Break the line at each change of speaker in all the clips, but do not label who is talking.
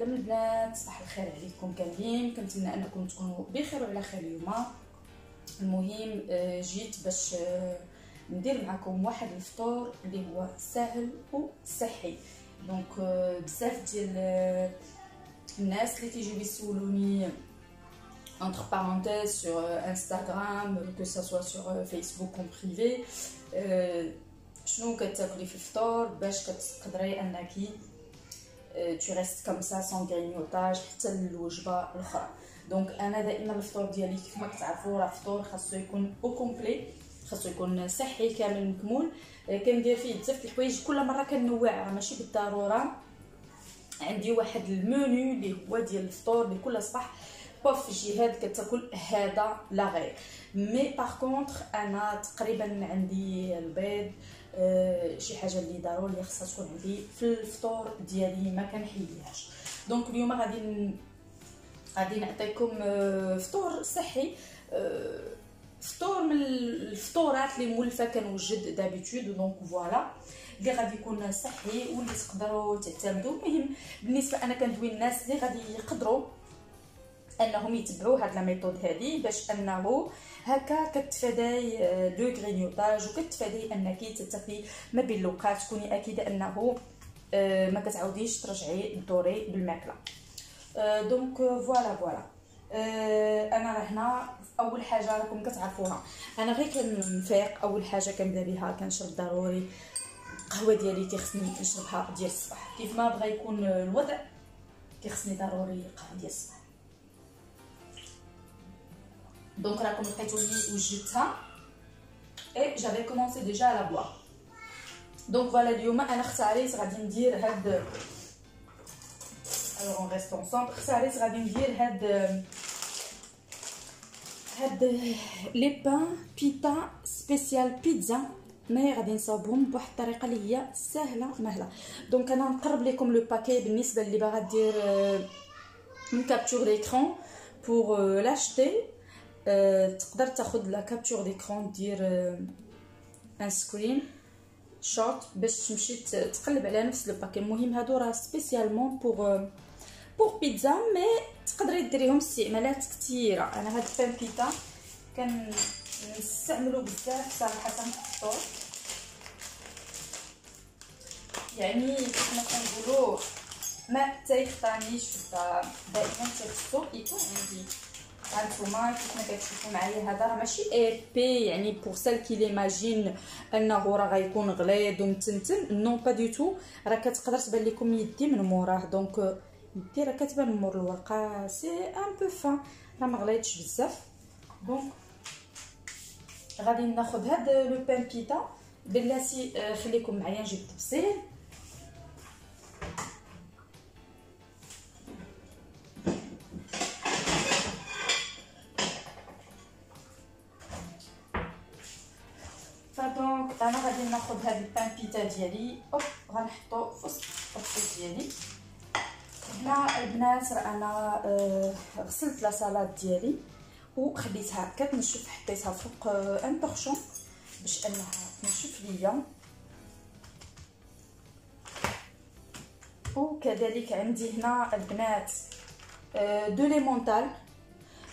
السلام البنات، صباح الخير عليكم كاملين. كنتمنى انكم تكونوا بخير وعلى خير اليوم. المهم جيت باش ندير معكم واحد الفطور اللي هو سهل وصحي. دونك بزاف ديال الناس اللي تيجيو يسولوني entre parenthèses sur Instagram, que ça soit sur Facebook en privé, شنو كتاكلي في الفطور باش كتقدري انكي tu restes comme ça sans grignotage حتى الوجبه الاخرى. دونك انا دائما الفطور ديالي كيف ما كتعرفوا راه فطور خاصو يكون او كومبلي، خاصو يكون صحي كامل مكمول. كندير فيه بزاف د الحوايج، كل مره كنوع، ماشي بالضروره عندي واحد المنيو اللي هو ديال الفطور اللي كل صباح باف جهاد كتاكل هذا لا غير. مي باغ كونطخ انا تقريبا عندي البيض شي حاجه اللي ضروري خصها تكون عندي في الفطور ديالي، ما كنحيدهاش. دونك اليوم غادي نعطيكم فطور صحي، فطور من الفطورات اللي مولفه كنوجد دابيتود. دونك فوالا اللي غادي يكون صحي واللي تقدروا تعتمدوا. المهم بالنسبه انا كندوي الناس اللي غادي يقدروا انهم يتبعوا هاد لا ميثود هذه باش انه هكا كتفاداي لو غرينيوطاج وكتفاداي انك تتقي ما بين الاوقات، تكوني اكيده انه ما كتعاوديش ترجعي تدوري بالماكله. دونك فوالا انا هنا اول حاجه راكم كتعرفوها، انا غير كنفيق اول حاجه كنبدا بها كنشرب ضروري القهوه ديالي، كيخصني نشربها ديال الصباح كيف ما بغى يكون الوضع، كيخصني ضروري القهوه ديال الصباح. دونك راكم لقيتوني وجدتها اي جافي كومونسي ديجا على بوا. دونك فوالا اليوم انا اختاريت غادي ندير هاد الوغ اون ريست اونصومبل، اختاريت غادي ندير هاد لي بان بيتا سبيسيال بيتزا، ما هي غادي نصاوبهم بواحد الطريقه اللي هي سهله مهله. دونك انا نقرب لكم لو باكي بالنسبه اللي باغا دير من كابتور ديكرون بور لاشتي. تقدر تاخذ لا كابتور ديكرون دير ان سكرين شوت باش تمشي تقلب على نفس لو باكي. المهم هادو راه سبيسيالمون بور بيتزا، مي تقدري ديريهم استعمالات كثيره. انا هاد البان بيتا كنستعملو بزاف صراحه في الفطور، يعني كيف ما كنقولوا ما تيخطانيش في الدار، دائما تيخصو يكون عندي. هانتوما كيف ما كتشوفوا معايا هذا راه ماشي ايبي، يعني بور سال كي ليماجين انه راه غيكون غليظ ومتنتن، نو با دو تو، راه كتقدر تبان لكم يدي من موراه. دونك يدي راه كتبان من مور الورقه سي ان بو فان، راه ما غليظش بزاف. دونك غادي ناخذ هاد لو بان بيتا. بلاتي خليكم معايا نجيب التبصيل. دونك انا غادي ناخذ هاد البان بيتا ديالي، غنحطو في وسط الطبسيل ديالي. هنا البنات راه انا غسلت لا سالاد ديالي وخليتها كتنشف، حطيتها فوق ان طرشون باش انها تنشف ليا. وكذلك عندي هنا البنات دو ليمونطال.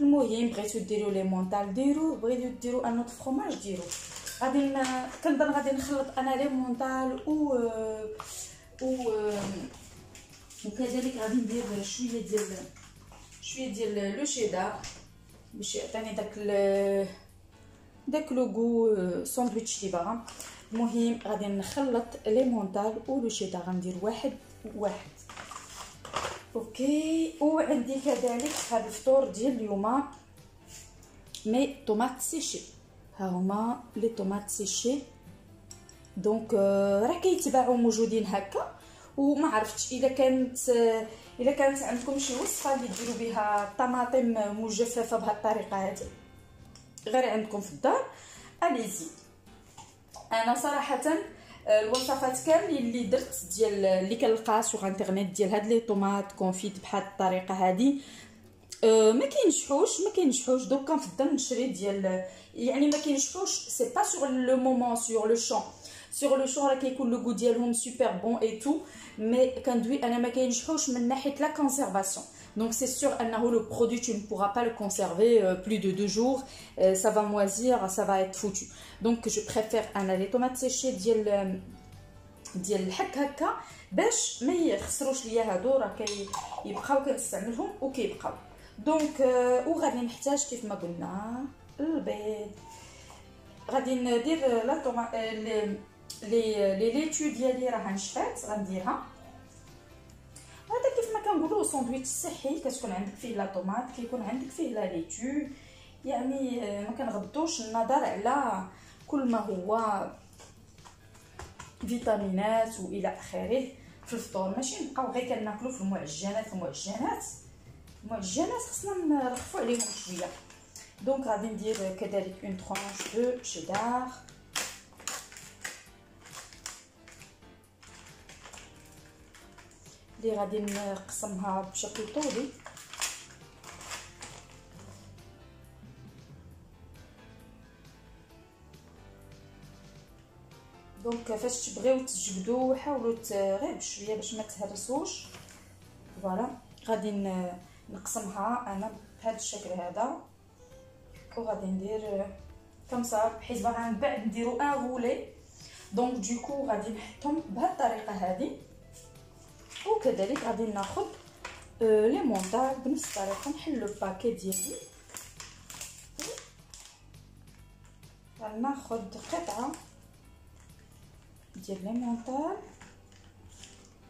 المهم بغيتو ديروا ليمونطال ديروا، بغيتو ديروا ان اوت فروماج ديروا. غادي كنظن غادي نخلط انا ليمونطال وكذلك غادي ندير شويه ديال لو شيدار باش يعطيني داك لو غو ساندويتش اللي باغا. المهم غادي نخلط ليمونطال ولو شيدار، غندير واحد اوكي. وعندي كذلك هذا الفطور ديال اليوم مي طوماط سيشي، ها هما لي طوماط سيشي. دونك راه كيتباعوا موجودين هكا، وما عرفتش اذا كانت عندكم شي وصفه اللي ديروا بها طماطم مجففه بهذه الطريقه هذه غير عندكم في الدار اليزي. انا صراحه الوصفات كاملين اللي درت ديال اللي كنلقاها سوغ انترنيت ديال هاد لي طوماط كونفيت بهذه الطريقه هذه ما كينجحوش. دوك كنفضل نشري ديال، يعني ما كينجحوش سي با سوغ لو مومون سوغ لو شون، سور لو شون راه كيكون لو غو ديالهم سوبر بون اي تو، مي كندوي انا ما كينجحوش من ناحيه لا كونسيرفاسيون. Donc c'est sûr انه le produit tu ne pourras pas le conserver plus de 2 jours, ça va moisir, ça va être foutu. Donc je préfère انا لي طوماط سيشي ديال الحك هكا باش ما يخسروش ليا هادو، راه كيبقاو كنستعملهم وكيبقاو. دونك وغادي نحتاج كيف ما قلنا البيض. غادي ندير لا طوماط لي ليتو ديالي راه نشفات، غنديرها. هذا كيف ما كنقولوا ساندويتش صحي، كتكون عندك فيه لا طوماط، كيكون عندك فيه لا ليتو، يعني ما كنغضوش النظر على كل ما هو فيتامينات والى اخره في الفطور، ماشي نبقاو غير كناكلوا في المعجنات. المعجنات خصنا نرخفوا عليهم شويه. دونك غادي ندير كذلك اون طرونش دو شيدار، اللي غادي نقسمها بشكل طولي. دونك فاش تبغيو تجبدوا حاولوا غير بشويه باش ما تهرسوش. فوالا غادي نقسمها انا بهذا الشكل هذا، وغادي ندير كمسا بحيث باغا من بعد نديرو ان غولي. دونك دوكو غادي نحطهم بهذه الطريقه هذه. وكذلك غادي ناخذ لي مونطال بنفس الطريقه، نحل لو باكي ديالي، غناخذ قطعه ديال لي مونطال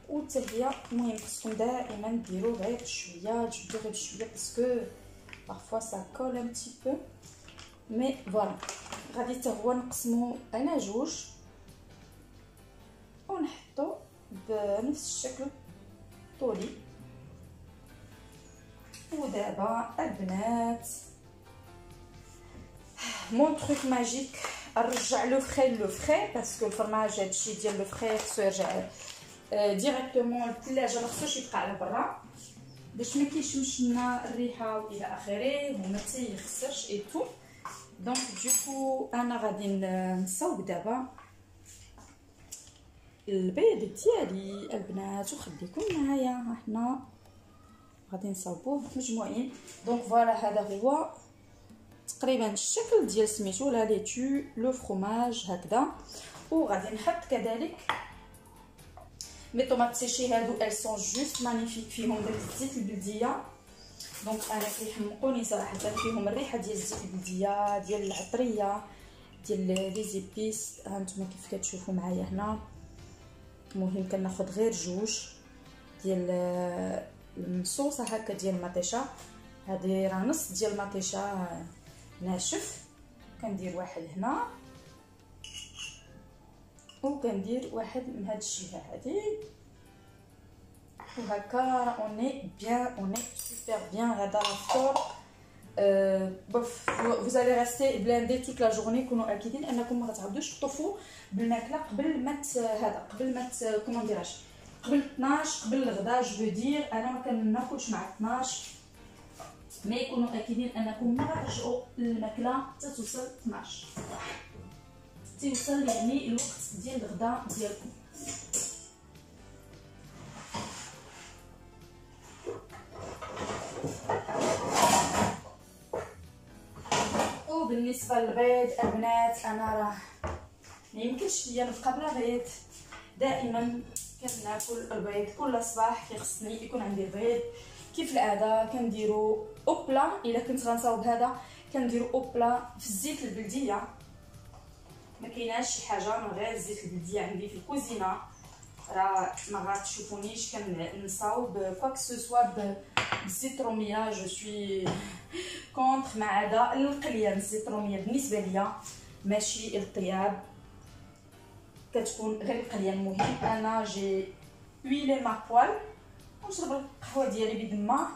وتهي. المهم خصكم دائما ديروا غير شويه، تجبدوا غير شويه باسكو parfois ça colle un petit peu. مي فوالا غادي حتى هو نقسمو على جوج ونحطو بنفس الشكل طولي. ودابا البنات مون تروك ماجيك، نرجع لو فري باسكو الفرماج هادشي ديال لو فري خصو يرجع ديريكتومون للثلاجه، ما خصوش يبقى على برا باش ما كيشمش لنا الريحه والى اخره وما تيخسرش اي تو. دونك دوكو انا غادي نصاوب دابا البيض ديالي البنات، وخليكم معايا حنا غادي نصاوبوه مجموعين. دونك فوالا هذا هو تقريبا الشكل ديال سميتو لا ليتو لو فروماج هكذا. وغادي نحط كذلك مي طوماط سيشي هادو ال سون جوست مانيفيك، فيهم داك الزيت البلديه. دونك انا كيحمقوني صراحه فيهم الريحه ديال الزيت البلديه ديال العطريه ديال لي زيبيس. ها نتوما كيف كتشوفوا معايا هنا. المهم كناخذ غير جوج ديال المصوصه هكا ديال المطيشه. هذه راه نص ديال المطيشه ناشف، كندير واحد هنا وكندير واحد من هاد الجهه هذه، وهكا راه اوني بيان اوني سوبر بيان. هذا راه فطور vous allez rester blindé toute la journée. كونوا اكيدين انكم ما غتعاودوش تطوفوا بالماكله قبل ما هذا قبل ما كومون نديرهاش قبل 12 قبل الغداء. جو دير انا ما كناكلش مع 12، ما يكونوا اكيدين انكم ما غترجعوا للماكله حتى توصل 12 تيوصل يعني الوقت ديال الغداء ديالكم. وبالنسبه للبيض البنات انا راه ما يمكنش ليا نبقى بلا بيض، دائما كناكل البيض كل صباح. كيخصني يكون عندي البيض كيف العاده. كنديرو اوبلا الا كنت غنصاوب هذا كنديرو اوبلا في الزيت البلديه، ما كايناش شي حاجه من غير الزيت البلديه عندي في الكوزينه. راه ما غاتشوفونيش كنصاوب كواك سو سوا بالزيت الروميه. جو سوي كونطخ مع عدا القليه. الزيت الروميه بالنسبه ليا ماشي الطياب، كتكون غير القليه. المهم انا جي ويلي ما بوال ونشرب القهوه ديالي بدمه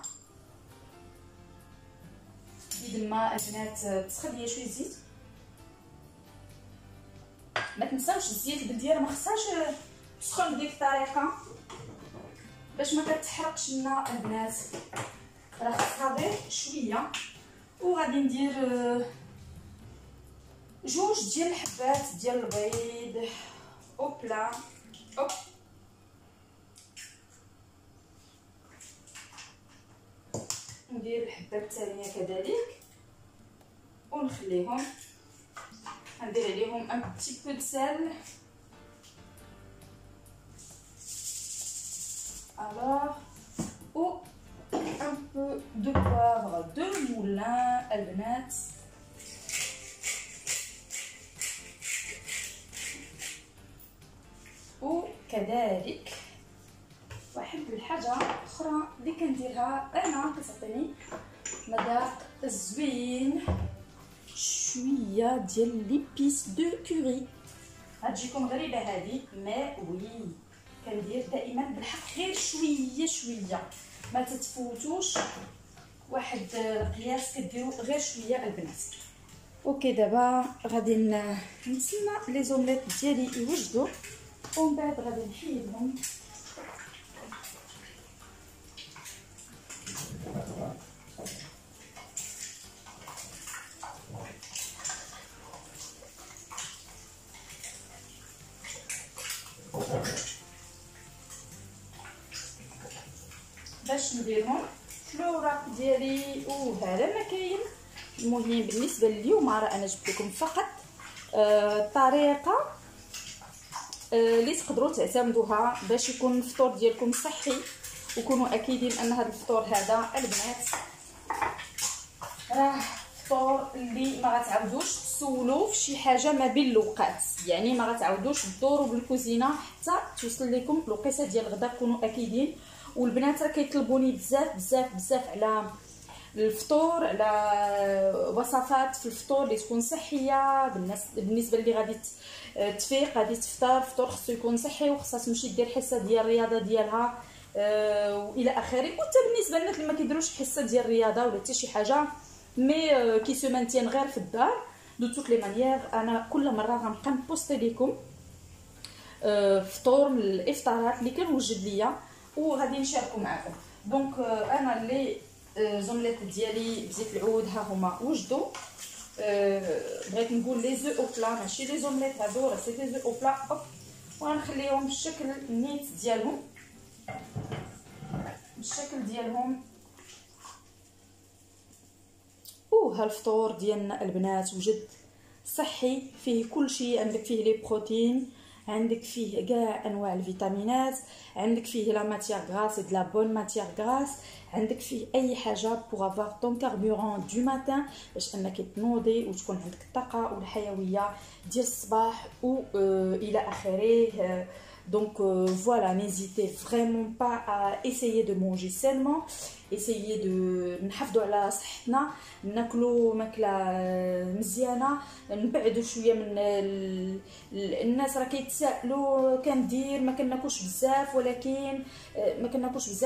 البنات. تسخن ليا شويه زيت، ما تنساوش الزيت البلديه راه ما خصهاش تسخن بديك الطريقه باش ما كتحرقش لنا البنات، راه خصها غير شويه. وغادي ندير جوج ديال الحبات ديال البيض او بلا. اوب ندير الحبه الثانيه كذلك ونخليهم. ندير عليهم ان بتي بو دو سال. alors ou un peu de poivre de moulin البنات. وكذلك واحد الحاجه اخرى اللي كنديرها انا كتعطيني مذاق زوين، شويه ديال ليبيس دو كوري. غتجيكم غريبه هذه، ما وي كندير دائما بالحق غير شويه شويه، ما تتفوتوش واحد القياس، كديروا غير شويه البنات. اوكي دابا غادي نتسنى لي زومليت ديالي يوجدوا ومن بعد غادي نحيدهم. باش نديرهم في الوراق ديالي وهذا ما كاين. المهم بالنسبه لليوم راه انا جبت لكم فقط الطريقه اللي تقدروا تعتمدوها باش يكون الفطور ديالكم صحي، وكونوا اكيدين ان هذا الفطور هذا البنات راه فطور اللي ما غتعاودوش تسولوا في شي حاجه ما بين الوقات، يعني ما غتعاودوش تدوروا بالكوزينه حتى توصل لكم الوقيته ديال الغدا، كونوا اكيدين. والبنات راه كيطلبوني بزاف بزاف بزاف على الفطور، على وصفات في الفطور اللي تكون صحيه. بالنسبه اللي غادي تفيق غادي تفطر، فطور خصو يكون صحي وخصها تمشي دير حصه ديال الرياضه ديالها والى اخره. وحتى بالنسبه للناس اللي ما كيديروش حصه ديال الرياضه ولا حتى شي حاجه مي كي سو مانتين غير في الدار. دو توت لي مانيير انا كل مره غنبقى نبوستي لكم فطور من الافطارات اللي كنوجد ليا وغادي نشاركو معكم. دونك انا لي زومليت ديالي بزيت العود ها هما وجدوا. بغيت نقول لي زو او بلا ماشي لي زومليت هادو، راه سي لي زو او بلا. وغنخليهم بالشكل النيت ديالهم، بالشكل ديالهم. ها الفطور ديالنا البنات وجد صحي، فيه كل شيء. عندك فيه لي بروتين، عندك فيه كاع انواع الفيتامينات، عندك فيه لا ماتيير غراس دو لا بون ماتيير غراس، عندك فيه اي حاجه بوغ افوار طون كاربورون دو ماتان باش انك تنوضي وتكون عندك الطاقه والحيويه ديال الصباح و الى اخره. Donc voilà, n'hésitez vraiment pas à essayer de manger sainement, essayer de نحافظوا على صحتنا، ناكلوا ماكله مزيانه، نبعدوا شويه من الناس راه كيتسائلوا كندير ما كناكلش بزاف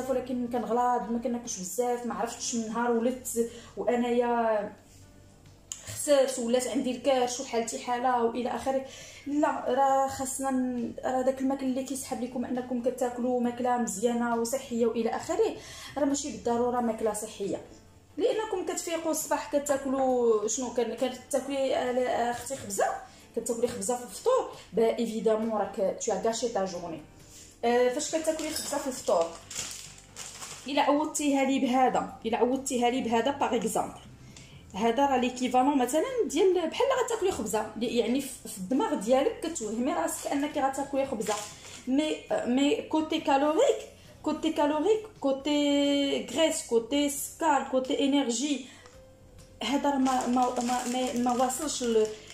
ولكن كنغلاض، ما كناكلش بزاف، ما عرفتش من نهار ولدت وانايا خسرت ولات عندي الكرش وحالتي حاله والى اخره. لا، راه خاصنا راه داك الماكل اللي كيسحب لكم انكم كتاكلوا ماكله مزيانه وصحيه والى اخره راه ماشي بالضروره ماكله صحيه، لانكم كتفيقوا الصباح كتاكلوا شنو كتاكلي اختي خبزه، كتاكلي خبزه في الفطور با ايفيدامون راك تو غاشي تا جورني. فاش كتاكلي خبزه في الفطور الا عوضتيها لي بهذا باغ اكزامبل، هذا راه ليكيفالون مثلا ديال بحال غتاكلي خبزه، يعني في الدماغ ديالك كتوهمي راسك انك غتاكلي خبزه، مي كوتي كالوريك كوتي غريس كوتي سكار كوتي انرجي هذا راه ما واصلش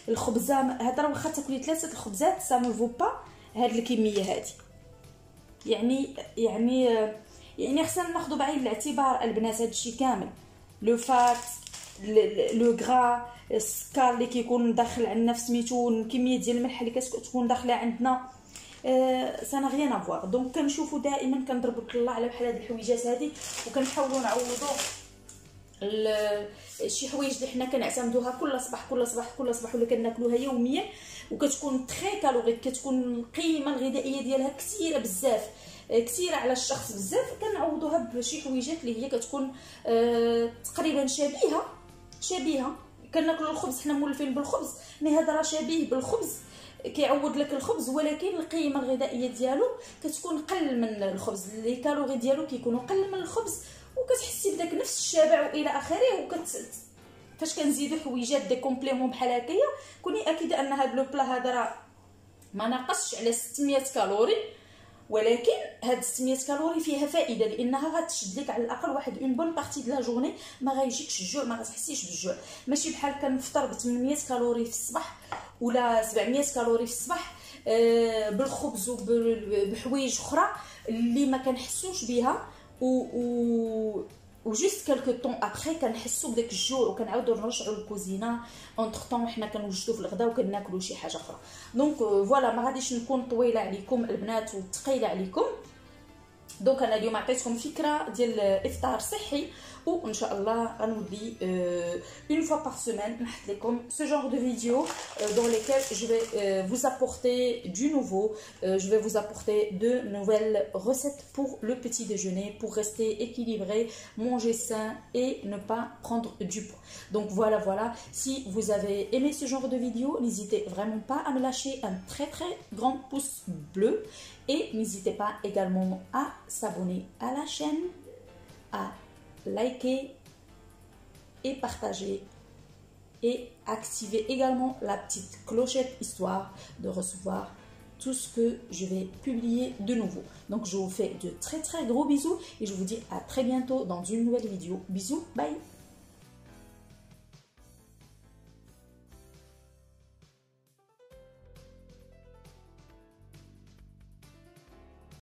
الخبزه. هذا راه واخا تاكلي 3 الخبزات سا نو فو با هاد الكميه هذه. يعني خصنا ناخذ بعين الاعتبار البنات هادشي كامل، لو فات لو غرا السكر اللي كيكون داخل عندنا في سميتو، الكميه ديال الملح اللي كتكون داخله عندنا سانا غيان افوار. دونك كنشوفوا دائما كنضربوا الله على بحال هاد الحويجات هادي وكنحاولوا نعوضوا شي حوايج اللي حنا كنعتمدوها كل صباح ولا كناكلوها يوميا وكتكون تري كالوريك، كتكون القيمه الغذائيه ديالها كثيره بزاف، كثيره على الشخص بزاف. كنعوضوها بشي حويجات اللي هي كتكون تقريبا شبيهه. كناكلوا الخبز حنا مولفين بالخبز، مي هذا راه شبيه بالخبز كيعوض لك الخبز، ولكن القيمه الغذائيه ديالو كتكون قل من الخبز، لي كالوري ديالو كيكونوا قل من الخبز، وكتحسي بداك نفس الشبع والى اخره. فاش كنزيدوا حويجات دي كومبليمون بحال هكايا كوني اكيده ان هذا لو بلا هذا راه ما ناقصش على 600 كالوري، ولكن هاد 600 كالوري فيها فائده لانها غتشد لك على الاقل واحد اون بون بارتي دو لا جورني، ما غايجيكش الجوع، ما غتحسيش بالجوع. ماشي بحال كنفطر ب 800 كالوري في الصباح ولا 700 كالوري في الصباح بالخبز وبحوايج اخرى اللي ما كنحسوش بها، وجوست كالكو طون ابخي كنحسوا بداك الجوع وكنعاودوا نرجعوا للكوزينه. اونتر طون حنا كنوجدوا في الغداء وكناكلوا شي حاجه اخرى. دونك فوالا ما غاديش نكون طويله عليكم البنات وثقيله عليكم. دونك انا اليوم عطيتكم فكره ديال افطار صحي، وان شاء الله غنولي une fois par semaine نحط لكم ce genre de vidéos dans lesquelles je vais vous apporter du nouveau, je vais vous apporter de nouvelles recettes pour le petit déjeuner, pour rester équilibré, manger sain et ne pas prendre du poids. Donc voilà, si vous avez aimé ce genre de vidéo, n'hésitez vraiment pas à me lâcher un très grand pouce bleu, et n'hésitez pas également à s'abonner à la chaîne, à liker et partager, et activer également la petite clochette histoire de recevoir tout ce que je vais publier de nouveau. Donc je vous fais de très gros bisous et je vous dis à très bientôt dans une nouvelle vidéo. Bisous, bye.